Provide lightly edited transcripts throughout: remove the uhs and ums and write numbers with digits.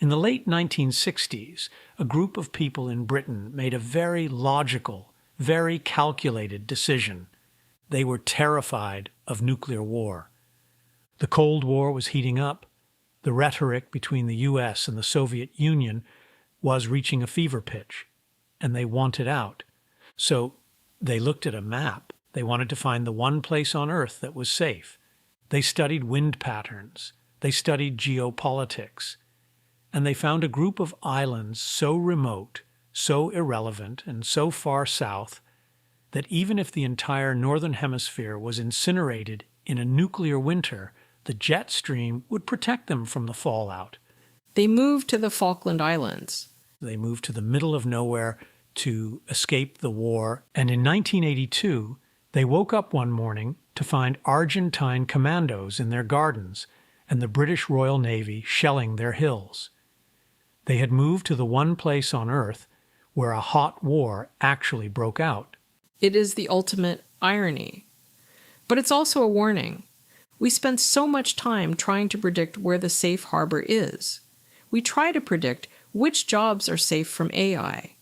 In the late 1960s, a group of people in Britain made a very logical, very calculated decision. They were terrified of nuclear war. The Cold War was heating up. The rhetoric between the U.S. and the Soviet Union was reaching a fever pitch, and they wanted out. So they looked at a map. They wanted to find the one place on Earth that was safe. They studied wind patterns. They studied geopolitics. And they found a group of islands so remote, so irrelevant, and so far south that even if the entire northern hemisphere was incinerated in a nuclear winter, the jet stream would protect them from the fallout. They moved to the Falkland Islands. They moved to the middle of nowhere to escape the war, and in 1982, they woke up one morning to find Argentine commandos in their gardens and the British Royal Navy shelling their hills. They had moved to the one place on Earth where a hot war actually broke out. It is the ultimate irony. But it's also a warning. We spend so much time trying to predict where the safe harbor is. We try to predict which jobs are safe from AI,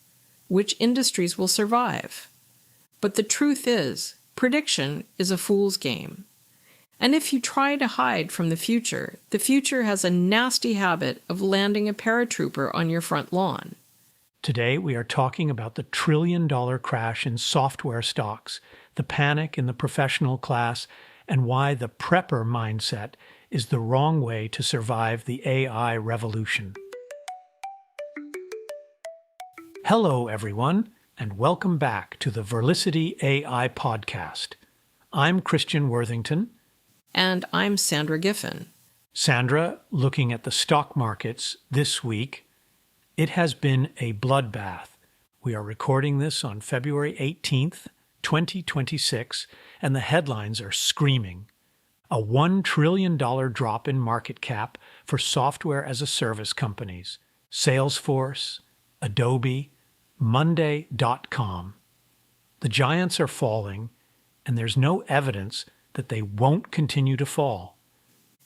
which industries will survive. But the truth is, prediction is a fool's game. And if you try to hide from the future has a nasty habit of landing a paratrooper on your front lawn. Today, we are talking about the trillion-dollar crash in software stocks, the panic in the professional class, and why the prepper mindset is the wrong way to survive the AI revolution. Hello, everyone, and welcome back to the Verlicity AI podcast. I'm Christian Worthington. And I'm Sandra Giffen. Sandra, looking at the stock markets this week, it has been a bloodbath. We are recording this on February 18th, 2026, and the headlines are screaming. A $1 trillion drop in market cap for software-as-a-service companies. Salesforce, Adobe, Monday.com. The giants are falling, and there's no evidence that they won't continue to fall.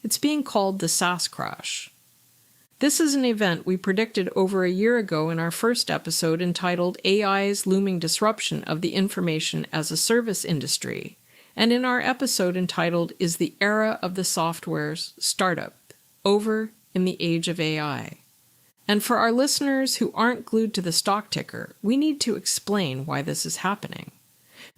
It's being called the SaaS crash. This is an event we predicted over a year ago in our first episode entitled AI's Looming Disruption of the Information as a Service Industry, and in our episode entitled Is the Era of the Software Startup Over in the Age of AI? And for our listeners who aren't glued to the stock ticker, we need to explain why this is happening.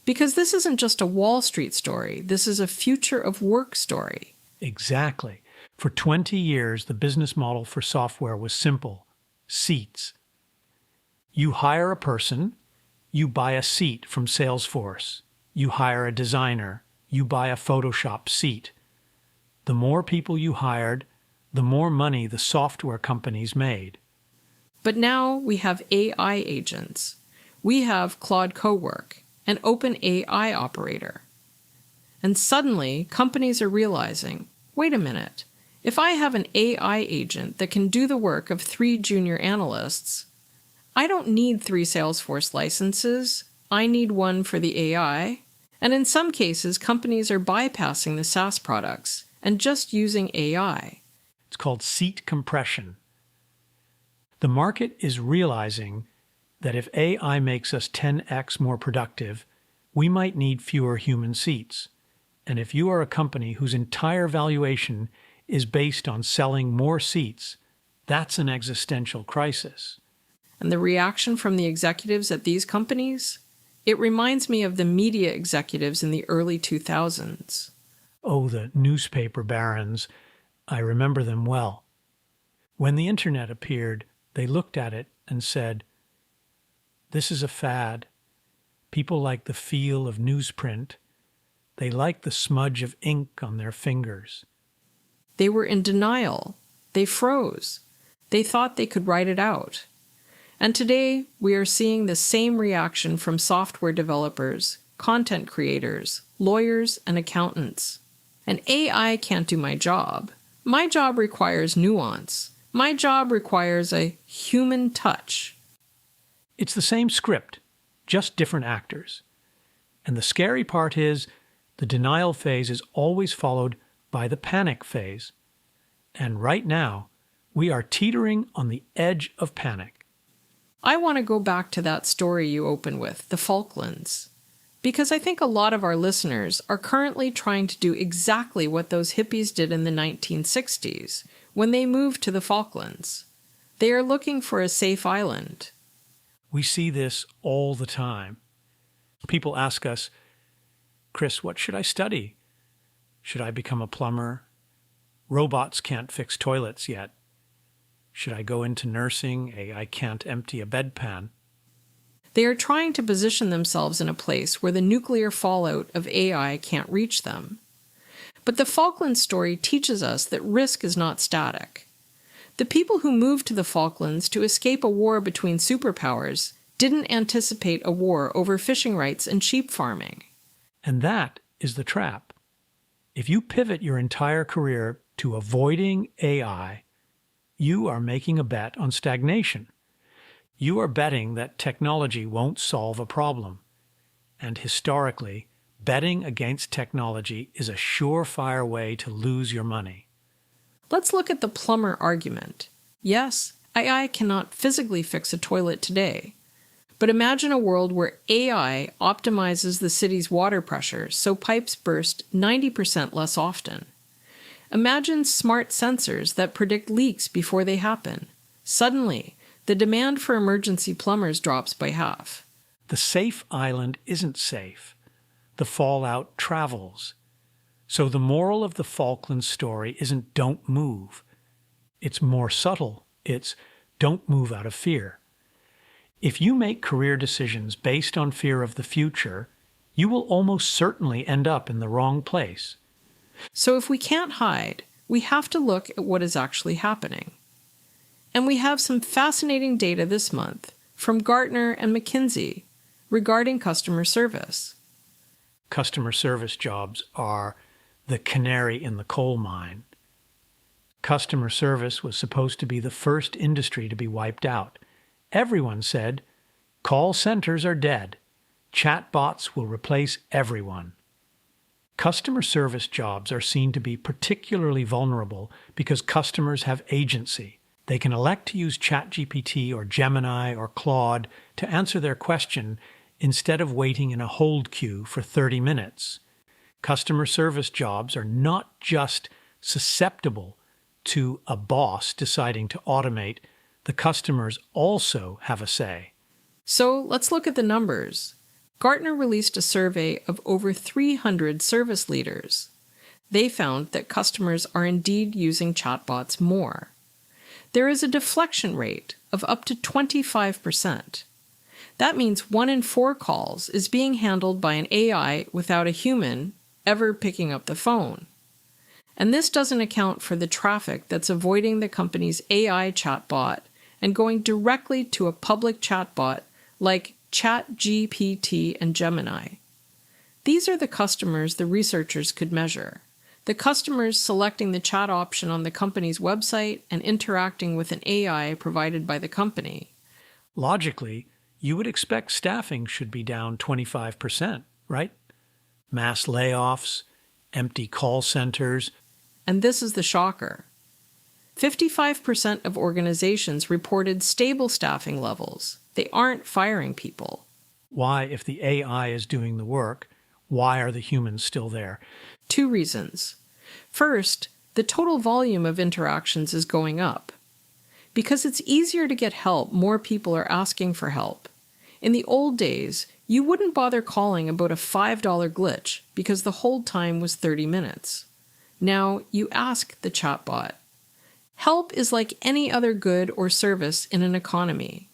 Because this isn't just a Wall Street story, this is a future of work story. Exactly. For 20 years, the business model for software was simple: seats. You hire a person, you buy a seat from Salesforce. You hire a designer, you buy a Photoshop seat. The more people you hired, the more money the software companies made. But now we have AI agents. We have Claude Cowork, an open AI operator. And suddenly, companies are realizing, wait a minute, if I have an AI agent that can do the work of 3 junior analysts, I don't need 3 Salesforce licenses. I need one for the AI. And in some cases, companies are bypassing the SaaS products and just using AI. It's called seat compression. The market is realizing that if AI makes us 10x more productive, we might need fewer human seats. And if you are a company whose entire valuation is based on selling more seats, that's an existential crisis. And the reaction from the executives at these companies? It reminds me of the media executives in the early 2000s. Oh, the newspaper barons. I remember them well. When the internet appeared, they looked at it and said, "This is a fad. People like the feel of newsprint. They like the smudge of ink on their fingers." They were in denial. They froze. They thought they could write it out. And today, we are seeing the same reaction from software developers, content creators, lawyers, and accountants. And AI can't do my job. My job requires nuance. My job requires a human touch. It's the same script, just different actors. And the scary part is, the denial phase is always followed by the panic phase. And right now, We are teetering on the edge of panic. I want to go back to that story you opened with, the Falklands, because I think a lot of our listeners are currently trying to do exactly what those hippies did in the 1960s when they moved to the Falklands. They are looking for a safe island. We see this all the time. People ask us, Chris, what should I study? Should I become a plumber? Robots can't fix toilets yet. Should I go into nursing? AI can't empty a bedpan. They are trying to position themselves in a place where the nuclear fallout of AI can't reach them. But the Falklands story teaches us that risk is not static. The people who moved to the Falklands to escape a war between superpowers didn't anticipate a war over fishing rights and sheep farming. And that is the trap. If you pivot your entire career to avoiding AI, you are making a bet on stagnation. You are betting that technology won't solve a problem. And historically, betting against technology is a surefire way to lose your money. Let's look at the plumber argument. Yes, AI cannot physically fix a toilet today. But imagine a world where AI optimizes the city's water pressure so pipes burst 90% less often. Imagine smart sensors that predict leaks before they happen. Suddenly, the demand for emergency plumbers drops by half. The safe island isn't safe. The fallout travels. So the moral of the Falklands story isn't don't move. It's more subtle. It's don't move out of fear. If you make career decisions based on fear of the future, you will almost certainly end up in the wrong place. So if we can't hide, we have to look at what is actually happening. And we have some fascinating data this month from Gartner and McKinsey regarding customer service. Customer service jobs are the canary in the coal mine. Customer service was supposed to be the first industry to be wiped out. Everyone said, call centers are dead. Chatbots will replace everyone. Customer service jobs are seen to be particularly vulnerable because customers have agency. They can elect to use ChatGPT or Gemini or Claude to answer their question instead of waiting in a hold queue for 30 minutes. Customer service jobs are not just susceptible to a boss deciding to automate. The customers also have a say. So let's look at the numbers. Gartner released a survey of over 300 service leaders. They found that customers are indeed using chatbots more. There is a deflection rate of up to 25%. That means 1 in 4 calls is being handled by an AI without a human ever picking up the phone. And this doesn't account for the traffic that's avoiding the company's AI chatbot and going directly to a public chatbot like ChatGPT and Gemini. These are the customers the researchers could measure. The customers selecting the chat option on the company's website and interacting with an AI provided by the company. Logically, you would expect staffing should be down 25%, right? Mass layoffs, empty call centers. And this is the shocker. 55% of organizations reported stable staffing levels. They aren't firing people. Why, if the AI is doing the work, why are the humans still there? 2 reasons. First, the total volume of interactions is going up. Because it's easier to get help, more people are asking for help. In the old days, you wouldn't bother calling about a $5 glitch because the hold time was 30 minutes. Now you ask the chatbot. Help is like any other good or service in an economy.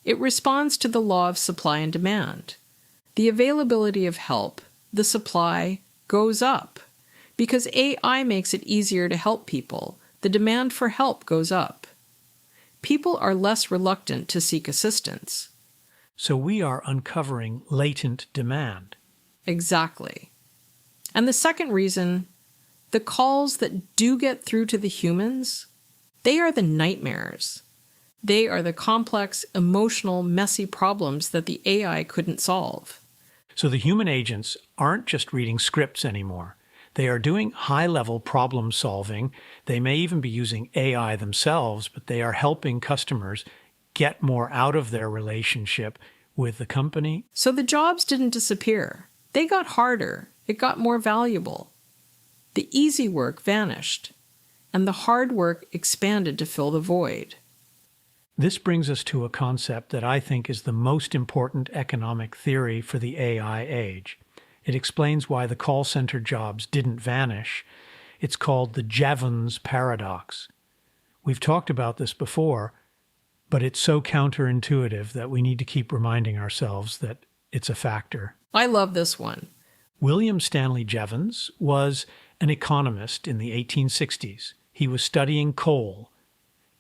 It responds to the law of supply and demand. The availability of help, the supply, goes up. Because AI makes it easier to help people, the demand for help goes up. People are less reluctant to seek assistance. So we are uncovering latent demand. Exactly. And the second reason, the calls that do get through to the humans, they are the nightmares. They are the complex, emotional, messy problems that the AI couldn't solve. So the human agents aren't just reading scripts anymore. They are doing high-level problem solving. They may even be using AI themselves, but they are helping customers get more out of their relationship with the company. So the jobs didn't disappear. They got harder. It got more valuable. The easy work vanished, and the hard work expanded to fill the void. This brings us to a concept that I think is the most important economic theory for the AI age. It explains why the call center jobs didn't vanish. It's called the Jevons paradox. We've talked about this before, but it's so counterintuitive that we need to keep reminding ourselves that it's a factor. I love this one. William Stanley Jevons was an economist in the 1860s. He was studying coal.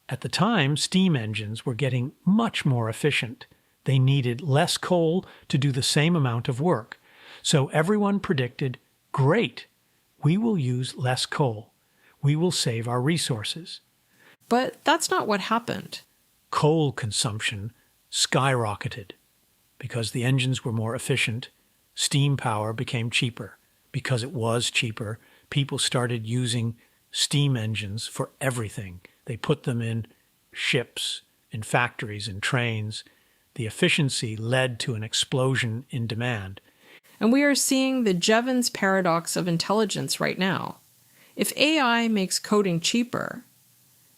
At the time, steam engines were getting much more efficient. They needed less coal to do the same amount of work. So everyone predicted, great, we will use less coal. We will save our resources. But that's not what happened. Coal consumption skyrocketed. Because the engines were more efficient, steam power became cheaper. Because it was cheaper, people started using steam engines for everything. They put them in ships, in factories, in trains. The efficiency led to an explosion in demand. And we are seeing the Jevons paradox of intelligence right now. If AI makes coding cheaper,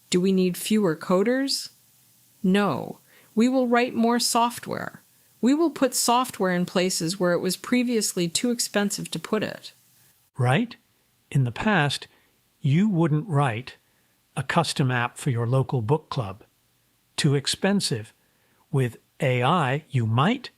do we need fewer coders? No. We will write more software. We will put software in places where it was previously too expensive to put it. Right? In the past, you wouldn't write a custom app for your local book club. Too expensive. With AI, you might.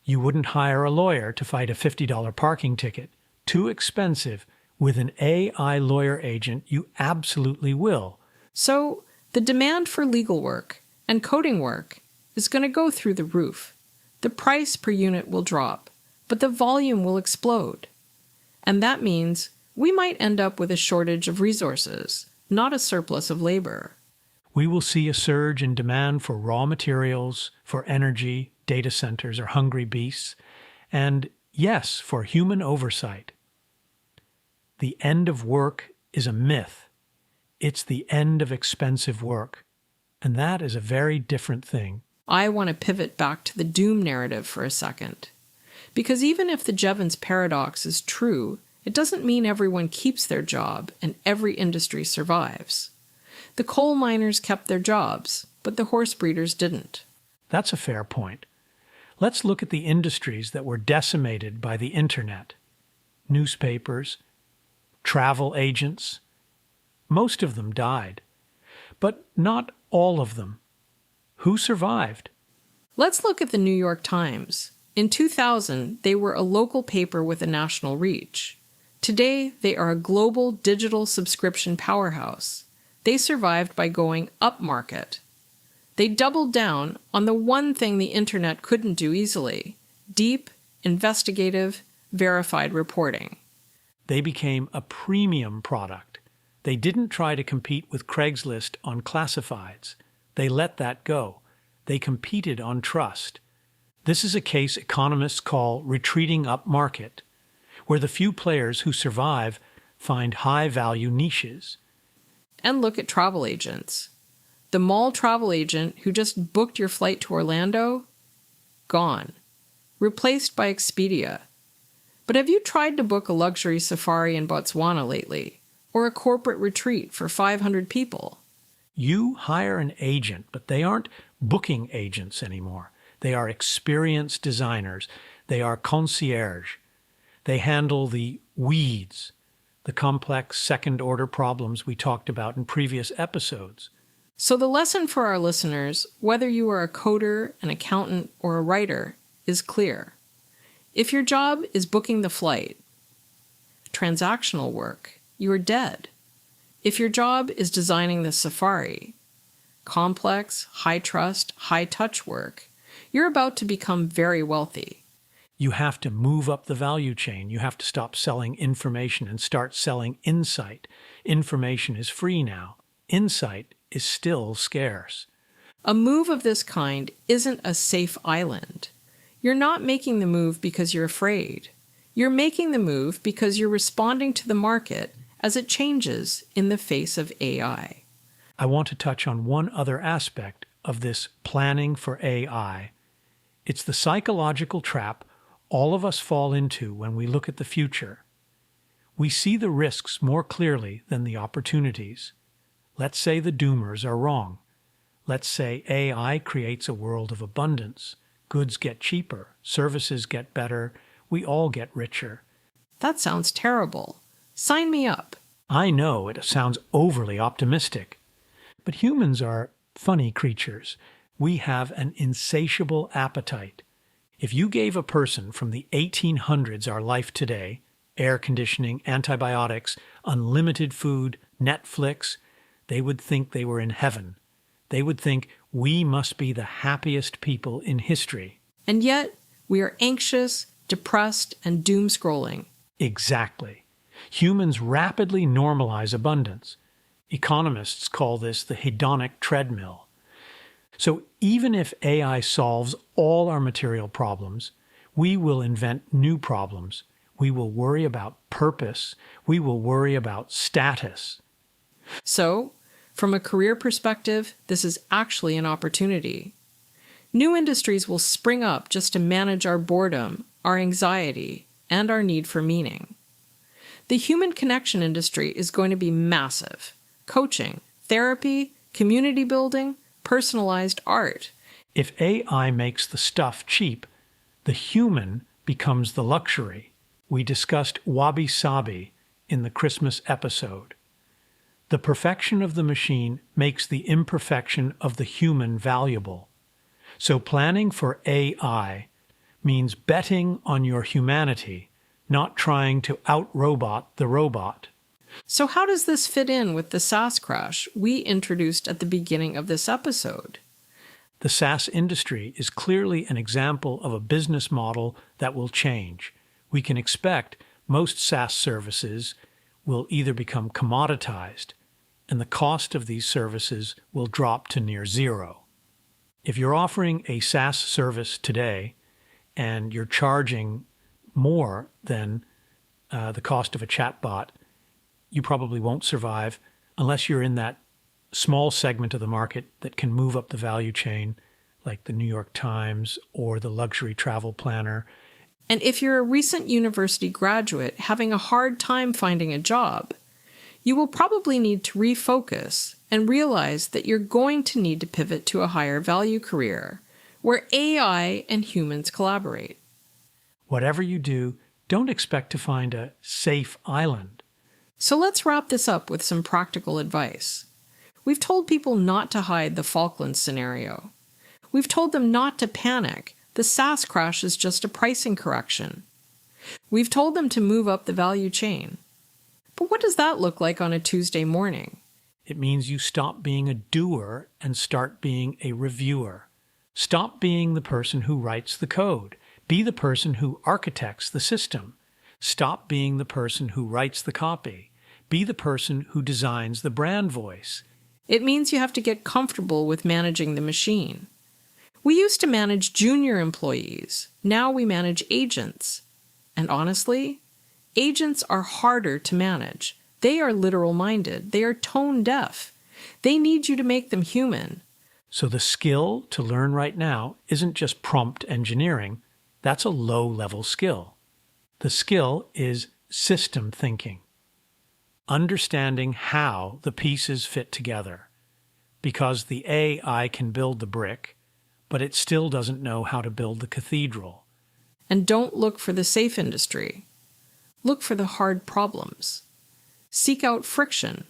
You wouldn't hire a lawyer to fight a $50 parking ticket. Too expensive. With an AI lawyer agent, you absolutely will. So, the demand for legal work and coding work is going to go through the roof. The price per unit will drop, but the volume will explode. And that means we might end up with a shortage of resources, not a surplus of labor. We will see a surge in demand for raw materials, for energy, data centers are hungry beasts, and yes, for human oversight. The end of work is a myth. It's the end of expensive work, and that is a very different thing. I want to pivot back to the doom narrative for a second. Because even if the Jevons paradox is true, it doesn't mean everyone keeps their job and every industry survives. The coal miners kept their jobs, but the horse breeders didn't. That's a fair point. Let's look at the industries that were decimated by the internet. Newspapers, travel agents. Most of them died, but not all of them. Who survived? Let's look at the New York Times. In 2000, they were a local paper with a national reach. Today, they are a global digital subscription powerhouse. They survived by going upmarket. They doubled down on the one thing the internet couldn't do easily: deep, investigative, verified reporting. They became a premium product. They didn't try to compete with Craigslist on classifieds. They let that go. They competed on trust. This is a case economists call retreating upmarket, where the few players who survive find high-value niches. And look at travel agents. The mall travel agent who just booked your flight to Orlando? Gone. Replaced by Expedia. But have you tried to book a luxury safari in Botswana lately? Or a corporate retreat for 500 people? You hire an agent, but they aren't booking agents anymore. They are experienced designers. They are concierge. They handle the weeds, the complex second-order problems we talked about in previous episodes. So the lesson for our listeners, whether you are a coder, an accountant, or a writer, is clear. If your job is booking the flight, transactional work, you are dead. If your job is designing the safari, complex, high-trust, high-touch work, you're about to become very wealthy. You have to move up the value chain. You have to stop selling information and start selling insight. Information is free now. Insight is still scarce. A move of this kind isn't a safe island. You're not making the move because you're afraid. You're making the move because you're responding to the market as it changes in the face of AI. I want to touch on one other aspect of this planning for AI. It's the psychological trap all of us fall into when we look at the future. We see the risks more clearly than the opportunities. Let's say the doomers are wrong. Let's say AI creates a world of abundance. Goods get cheaper, services get better, we all get richer. That sounds terrible. Sign me up. I know it sounds overly optimistic, but humans are funny creatures. We have an insatiable appetite. If you gave a person from the 1800s our life today, air conditioning, antibiotics, unlimited food, Netflix, they would think they were in heaven. They would think we must be the happiest people in history. And yet, we are anxious, depressed, and doom-scrolling. Exactly. Humans rapidly normalize abundance. Economists call this the hedonic treadmill. So even if AI solves all our material problems, we will invent new problems. We will worry about purpose. We will worry about status. So, from a career perspective, this is actually an opportunity. New industries will spring up just to manage our boredom, our anxiety, and our need for meaning. The human connection industry is going to be massive. Coaching, therapy, community building, personalized art. If AI makes the stuff cheap, the human becomes the luxury. We discussed wabi-sabi in the Christmas episode. The perfection of the machine makes the imperfection of the human valuable. So planning for AI means betting on your humanity, not trying to out-robot the robot. So how does this fit in with the SaaS crash we introduced at the beginning of this episode? The SaaS industry is clearly an example of a business model that will change. We can expect most SaaS services will either become commoditized, and the cost of these services will drop to near zero. If you're offering a SaaS service today and you're charging more than the cost of a chatbot, you probably won't survive unless you're in that small segment of the market that can move up the value chain, like the New York Times or the luxury travel planner. And if you're a recent university graduate having a hard time finding a job, you will probably need to refocus and realize that you're going to need to pivot to a higher value career where AI and humans collaborate. Whatever you do, don't expect to find a safe island. So let's wrap this up with some practical advice. We've told people not to hide the Falklands scenario. We've told them not to panic. The SaaS crash is just a pricing correction. We've told them to move up the value chain. But what does that look like on a Tuesday morning? It means you stop being a doer and start being a reviewer. Stop being the person who writes the code. Be the person who architects the system. Stop being the person who writes the copy. Be the person who designs the brand voice. It means you have to get comfortable with managing the machine. We used to manage junior employees. Now we manage agents. And honestly, agents are harder to manage. They are literal-minded. They are tone-deaf. They need you to make them human. So the skill to learn right now isn't just prompt engineering. That's a low-level skill. The skill is system thinking. Understanding how the pieces fit together. Because the AI can build the brick, but it still doesn't know how to build the cathedral. And don't look for the safe industry. Look for the hard problems. Seek out friction.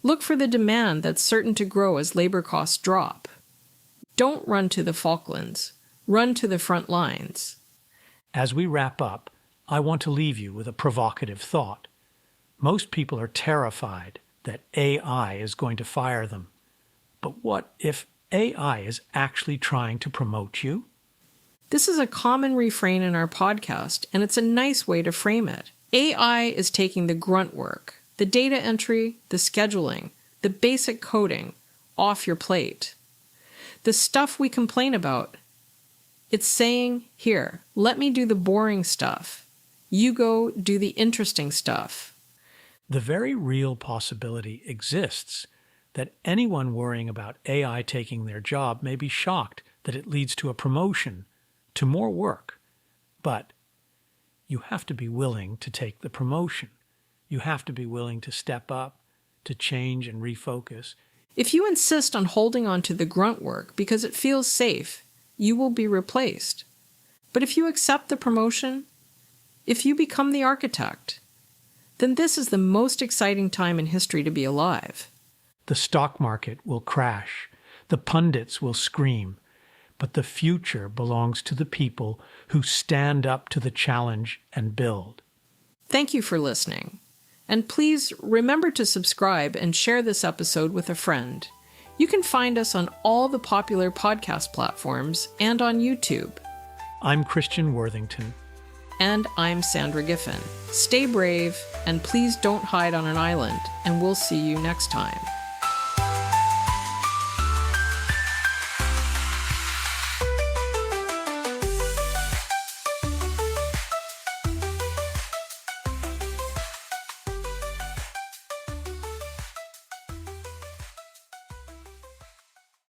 Look for the demand that's certain to grow as labor costs drop. Don't run to the Falklands. Run to the front lines. As we wrap up, I want to leave you with a provocative thought. Most people are terrified that AI is going to fire them. But what if AI is actually trying to promote you? This is a common refrain in our podcast, and it's a nice way to frame it. AI is taking the grunt work, the data entry, the scheduling, the basic coding, off your plate. The stuff we complain about. It's saying, here, let me do the boring stuff. You go do the interesting stuff. The very real possibility exists that anyone worrying about AI taking their job may be shocked that it leads to a promotion, to more work. But you have to be willing to take the promotion. You have to be willing to step up, to change and refocus. If you insist on holding on to the grunt work because it feels safe, you will be replaced. But if you accept the promotion, if you become the architect, then this is the most exciting time in history to be alive. The stock market will crash. The pundits will scream. But the future belongs to the people who stand up to the challenge and build. Thank you for listening. And please remember to subscribe and share this episode with a friend. You can find us on all the popular podcast platforms and on YouTube. I'm Christian Worthington. And I'm Sandra Giffen. Stay brave, and please don't hide on an island, and we'll see you next time.